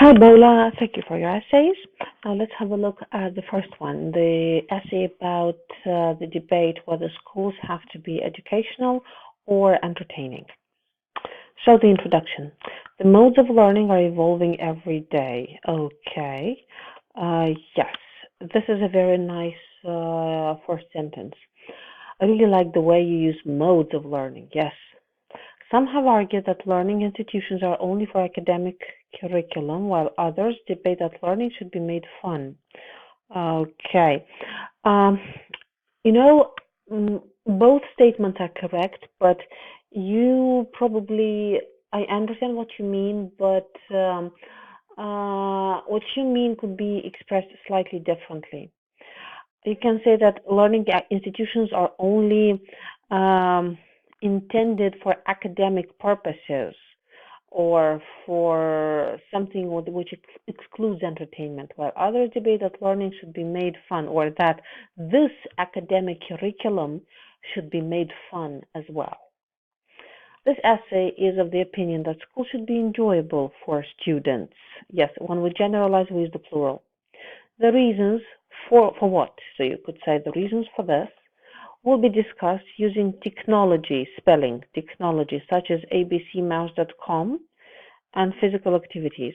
Hi, Bola. Thank you for your essays. Now let's have a look at the first one, the essay about the debate whether schools have to be educational or entertaining. So the introduction. The modes of learning are evolving every day. Okay. Yes, this is a very nice first sentence. I really like the way you use modes of learning. Yes. Some have argued that learning institutions are only for academic curriculum, while others debate that learning should be made fun. Okay. Um, you know, both statements are correct, but I understand what you mean, but what you mean could be expressed slightly differently. You can say that learning institutions are only intended for academic purposes or for something which excludes entertainment, while others debate that learning should be made fun or that this academic curriculum should be made fun as well. This essay is of the opinion that school should be enjoyable for students. Yes, when we generalize, we use the plural. The reasons for what? So you could say the reasons for this will be discussed using technology, spelling technology, such as abcmouse.com and physical activities.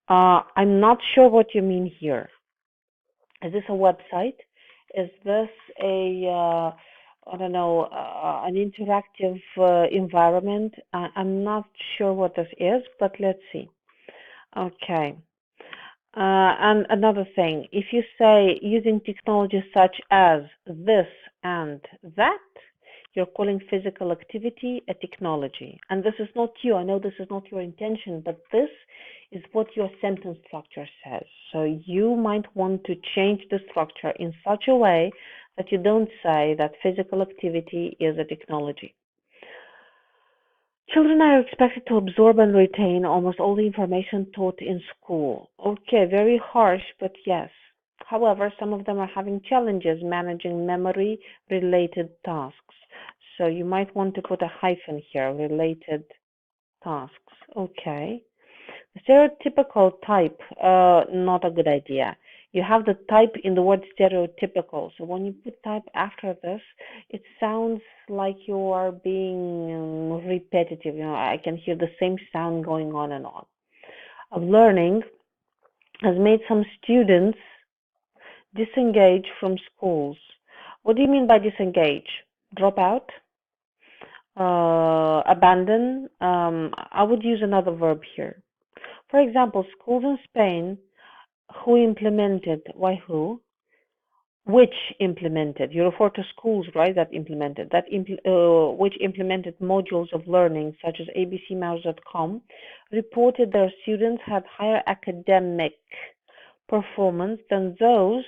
I'm not sure what you mean here. Is this a website? Is this I don't know, an interactive environment? I'm not sure what this is, but let's see. Okay. And another thing, if you say using technology such as this and that, you're calling physical activity a technology. And this is not you. I know this is not your intention, but this is what your sentence structure says. So you might want to change the structure in such a way that you don't say that physical activity is a technology. Children are expected to absorb and retain almost all the information taught in school. Okay, very harsh, but yes. However, some of them are having challenges managing memory-related tasks. So you might want to put a hyphen here, related tasks. Okay. The stereotypical type, not a good idea. You have the type in the word stereotypical. So when you put type after this, it sounds like you are being repetitive. I can hear the same sound going on and on. Of learning has made some students disengage from schools. What do you mean by disengage? Drop out? Abandon? I would use another verb here. For example, schools in Spain who implemented, why who? Which implemented, you refer to schools, right, that implemented, which implemented modules of learning such as abcmouse.com, reported their students had higher academic performance than those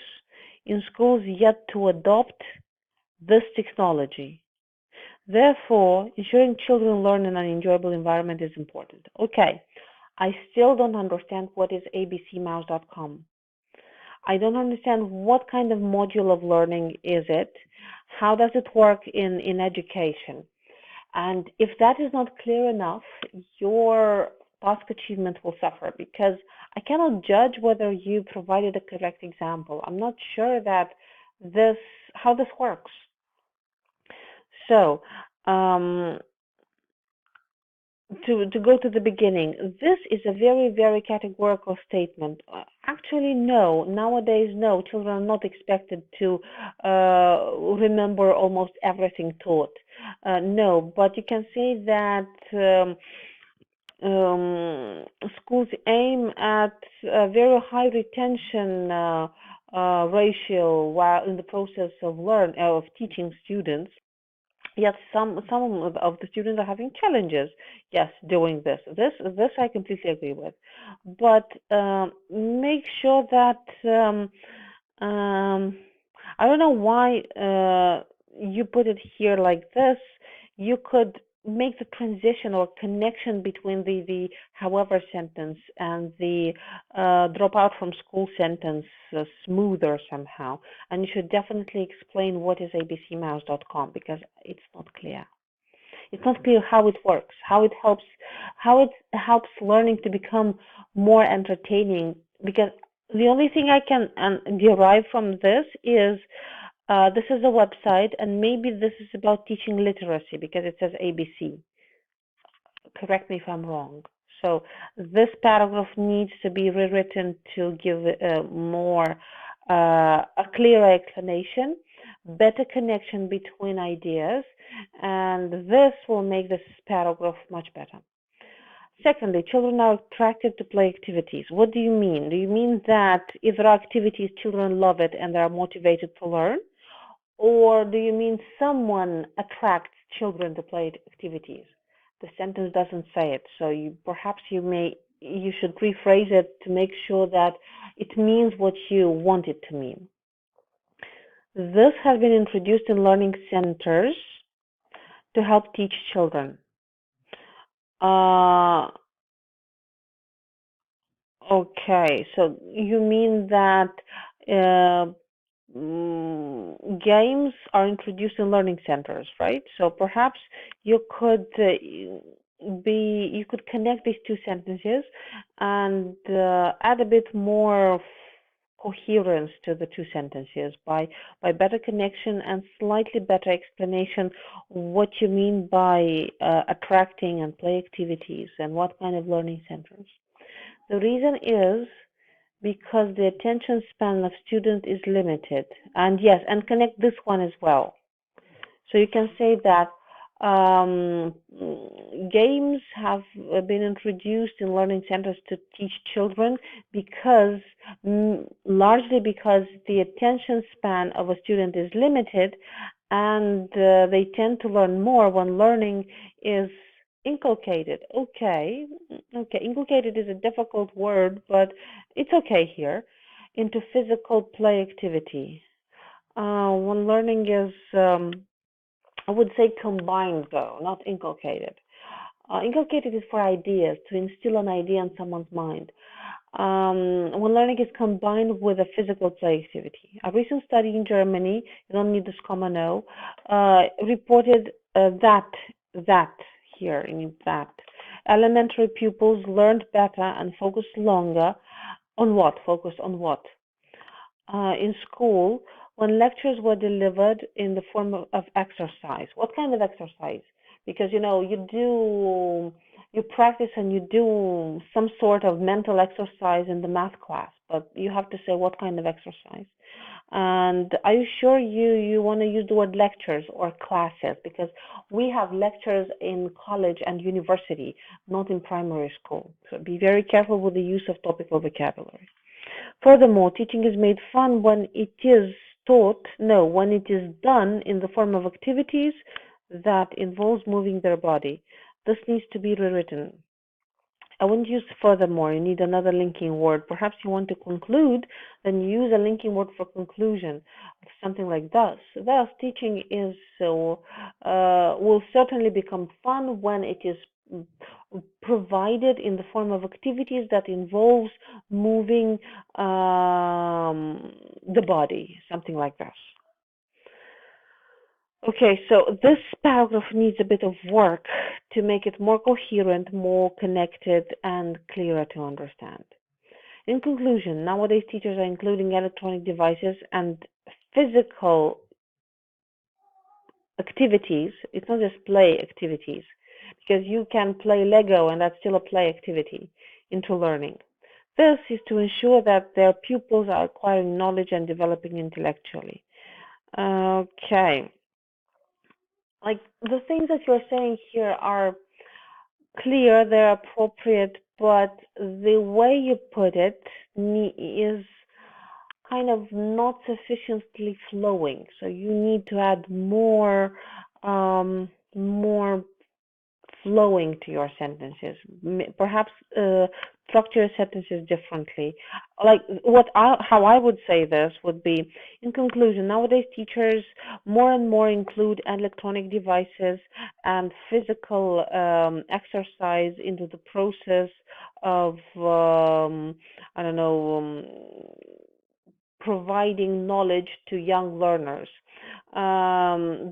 in schools yet to adopt this technology. Therefore, ensuring children learn in an enjoyable environment is important. Okay, I still don't understand what is abcmouse.com. I don't understand what kind of module of learning is it? How does it work in education? And if that is not clear enough, your task achievement will suffer because I cannot judge whether you provided a correct example. I'm not sure that how this works. So, to go to the beginning, this is a very, very categorical statement. Actually, no. Nowadays, no. Children are not expected to remember almost everything taught. No, but you can say that schools aim at a very high retention ratio while in the process of teaching students. Yes, some of the students are having challenges. Yes, doing this. This I completely agree with. But make sure that I don't know why you put it here like this. You could make the transition or connection between the however sentence and the drop out from school sentence smoother somehow. And you should definitely explain what is abcmouse.com because it's not clear. It's not clear how it works, how it helps learning to become more entertaining. Because the only thing I can derive from this is a website, and maybe this is about teaching literacy because it says ABC. Correct me if I'm wrong. So this paragraph needs to be rewritten to give more a clearer explanation, better connection between ideas, and this will make this paragraph much better. Secondly, children are attracted to play activities. What do you mean? Do you mean that if there are activities, children love it and they are motivated to learn? Or do you mean someone attracts children to play activities? The sentence doesn't say it, so you should rephrase it to make sure that it means what you want it to mean. This has been introduced in learning centers to help teach children. Uh, okay, so you mean that uh, games are introduced in learning centers, right? So perhaps you could you could connect these two sentences and add a bit more coherence to the two sentences by better connection and slightly better explanation what you mean by attracting and play activities and what kind of learning centers. The reason is because the attention span of students is limited. And yes, and connect this one as well. So you can say that um, games have been introduced in learning centers to teach children because largely because the attention span of a student is limited, and they tend to learn more when learning is inculcated. Okay, inculcated is a difficult word, but it's okay here. Into physical play activity. When learning is I would say combined though, not inculcated. Inculcated is for ideas, to instill an idea in someone's mind. When learning is combined with a physical play activity. A recent study in Germany, you don't need this comma no, reported that here in that elementary pupils learned better and focused longer on what? Focused on what? In school when lectures were delivered in the form of exercise. What kind of exercise? Because you practice and you do some sort of mental exercise in the math class, but you have to say what kind of exercise. And are you sure you want to use the word lectures or classes? Because we have lectures in college and university, not in primary school. So be very careful with the use of topical vocabulary. Furthermore, teaching is made fun when it is when it is done in the form of activities that involves moving their body. This needs to be rewritten. I wouldn't use furthermore. You need another linking word. Perhaps you want to conclude, then use a linking word for conclusion, something like thus. Thus, teaching is will certainly become fun when it is provided in the form of activities that involves moving the body, something like this. Okay, so this paragraph needs a bit of work to make it more coherent, more connected, and clearer to understand. In conclusion, nowadays teachers are including electronic devices and physical activities. It's not just play activities, because you can play Lego and that's still a play activity into learning. This is to ensure that their pupils are acquiring knowledge and developing intellectually. Okay. Like the things that you're saying here are clear, they're appropriate, but the way you put it is kind of not sufficiently flowing. So you need to add more flowing to your sentences. Perhaps structure your sentences differently. Like how I would say this would be, in conclusion, nowadays teachers more and more include electronic devices and physical exercise into the process of I don't know providing knowledge to young learners.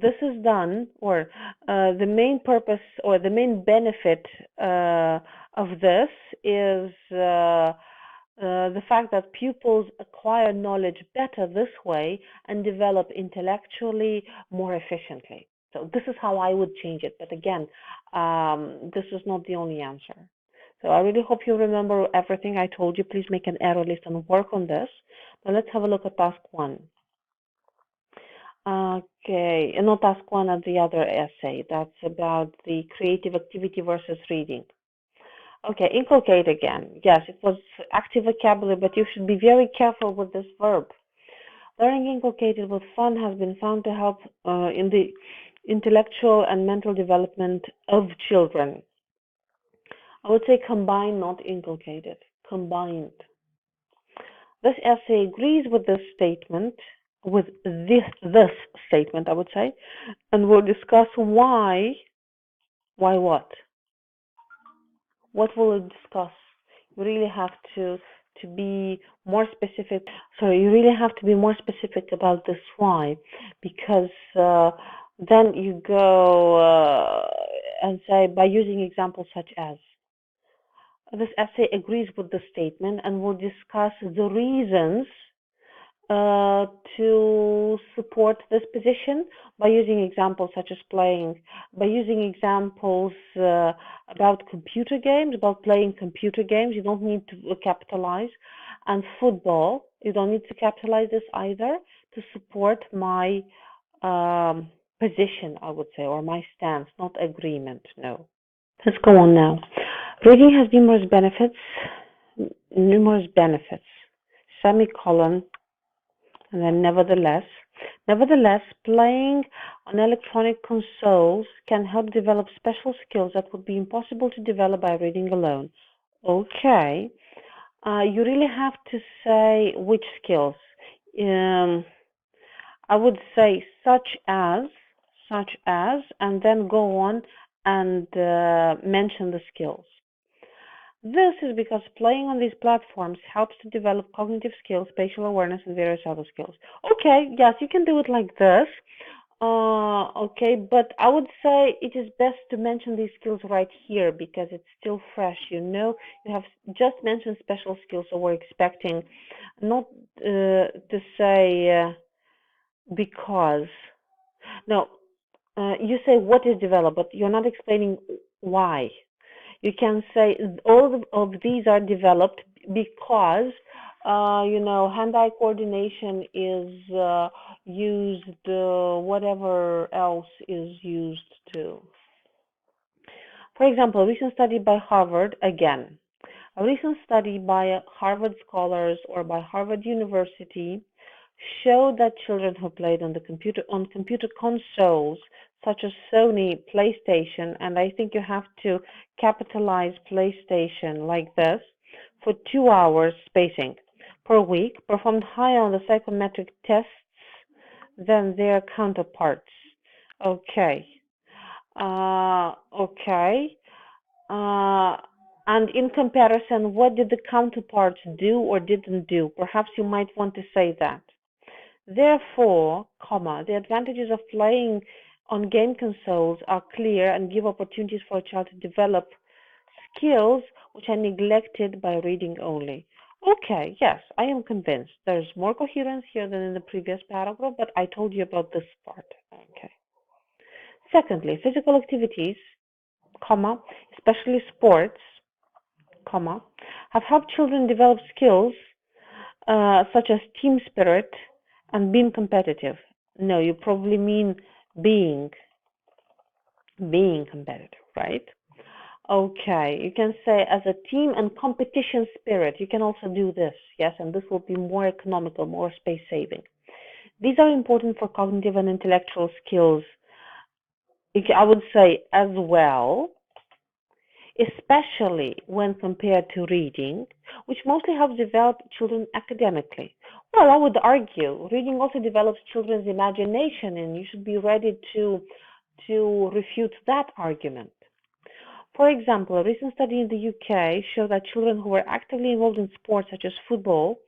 This is done, or the main purpose or the main benefit of this is the fact that pupils acquire knowledge better this way and develop intellectually more efficiently. So this is how I would change it. But again, this is not the only answer. So I really hope you remember everything I told you. Please make an error list and work on this. Now let's have a look at task 1. Okay, and not task 1 at the other essay. That's about the creative activity versus reading. Okay, inculcate again. Yes, it was active vocabulary, but you should be very careful with this verb. Learning inculcated with fun has been found to help in the intellectual and mental development of children. I would say combined, not inculcated. Combined. This essay agrees with this statement, with this statement, I would say, and we'll discuss why. Why what? What will it discuss? You really have to be more specific. Sorry, you really have to be more specific about this why, because then you go and say by using examples such as. This essay agrees with the statement and will discuss the reasons to support this position by using examples such as by using examples about computer games, about playing computer games. You don't need to capitalize. And football, you don't need to capitalize this either, to support my position, I would say, or my stance, not agreement, no. Let's go on now. Reading has numerous benefits. Semicolon, and then nevertheless, playing on electronic consoles can help develop special skills that would be impossible to develop by reading alone. Okay, you really have to say which skills. I would say such as, and then go on and mention the skills. This is because playing on these platforms helps to develop cognitive skills, spatial awareness, and various other skills. Okay, yes, you can do it like this. Okay, but I would say it is best to mention these skills right here because it's still fresh. You have just mentioned special skills, so we're expecting not to say because. No, you say what is developed, but you're not explaining why. You can say all of these are developed because hand-eye coordination is used, whatever else is used too. For example, a recent study by Harvard, again, a recent study by Harvard scholars or by Harvard University showed that children who played on computer consoles such as Sony PlayStation, and I think you have to capitalize PlayStation like this, for 2 hours spacing per week, performed higher on the psychometric tests than their counterparts. Okay. Okay. And in comparison, what did the counterparts do or didn't do? Perhaps you might want to say that. Therefore, the advantages of playing on game consoles are clear and give opportunities for a child to develop skills which are neglected by reading only. Okay, yes, I am convinced. There's more coherence here than in the previous paragraph, but I told you about this part. Okay. Secondly, physical activities, especially sports, have helped children develop skills such as team spirit and being competitive. No, you probably mean being competitive, right? Okay, you can say as a team and competition spirit. You can also do this, yes, and this will be more economical, more space saving. These are important for cognitive and intellectual skills, I would say, as well, especially when compared to reading, which mostly helps develop children academically. Well, I would argue reading also develops children's imagination, and you should be ready to refute that argument. For example, a recent study in the UK showed that children who were actively involved in sports such as football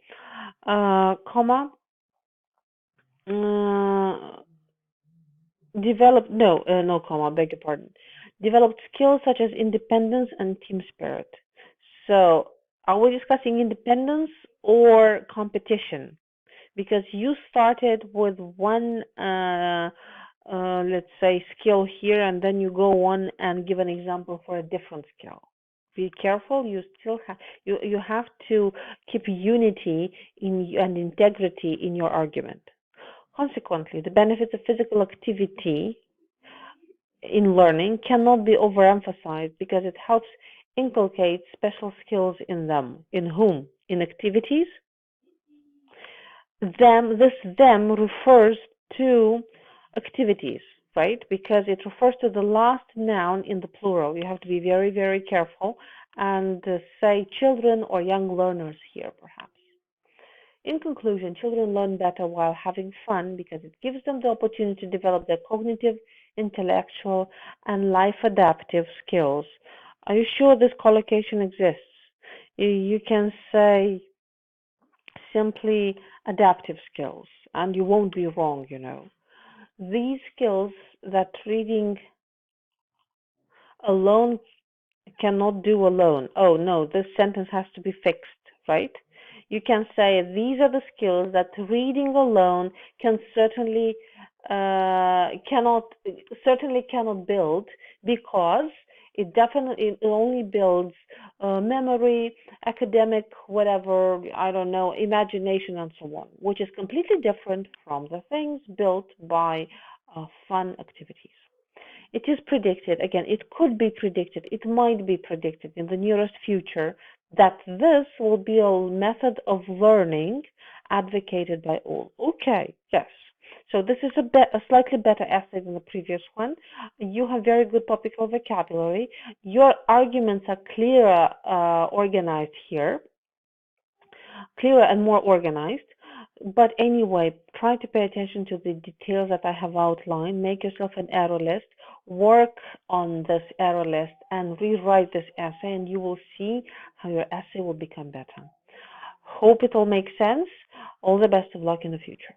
Comma, uh, develop, no comma, beg your pardon. Developed skills such as independence and team spirit. So, are we discussing independence or competition? Because you started with one, let's say, skill here, and then you go on and give an example for a different skill. Be careful. You still have you have to keep unity in and integrity in your argument. Consequently, the benefits of physical activity in learning cannot be overemphasized because it helps inculcate special skills in them. In whom? In activities. Them refers to activities, right? Because it refers to the last noun in the plural. You have to be very, very careful and say children or young learners here, perhaps. In conclusion, children learn better while having fun because it gives them the opportunity to develop their cognitive, intellectual, and life adaptive skills. Are you sure this collocation exists? You can say simply adaptive skills, and you won't be wrong. These skills that reading alone cannot do alone. Oh no, this sentence has to be fixed, right? You can say these are the skills that reading alone can cannot build because it only builds memory, academic, whatever, I don't know, imagination and so on, which is completely different from the things built by fun activities. It is predicted, again, it could be predicted, it might be predicted in the nearest future that this will be a method of learning advocated by all. Okay, yes. So this is a slightly better essay than the previous one. You have very good topical vocabulary. Your arguments are organized here, clearer and more organized. But anyway, try to pay attention to the details that I have outlined. Make yourself an error list, work on this error list, and rewrite this essay, and you will see how your essay will become better. Hope it all makes sense. All the best of luck in the future.